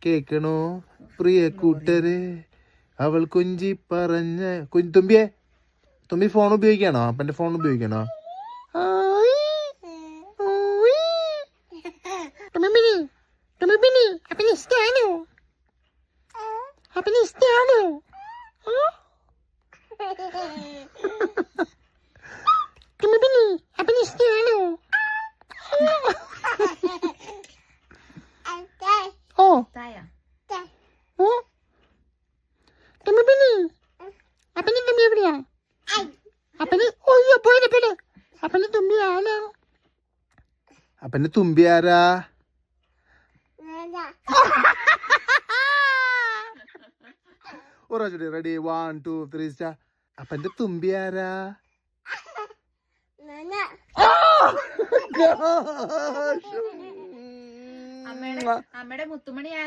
കേക്കണോ പ്രിയ കൂട്ടര്, അവൾ കുഞ്ചി പറഞ്ഞ തുമ്പി ഫോൺ ഉപയോഗിക്കണോ? അപ്പന്റെ ഫോൺ ഉപയോഗിക്കണോ? അപ്പന്റെ തുമ്പി ആരാ? Ready 1 2 3 star. അപ്പന്റെ തുമ്പി ആരാ? അമ്മയുടെ മുത്തുമണി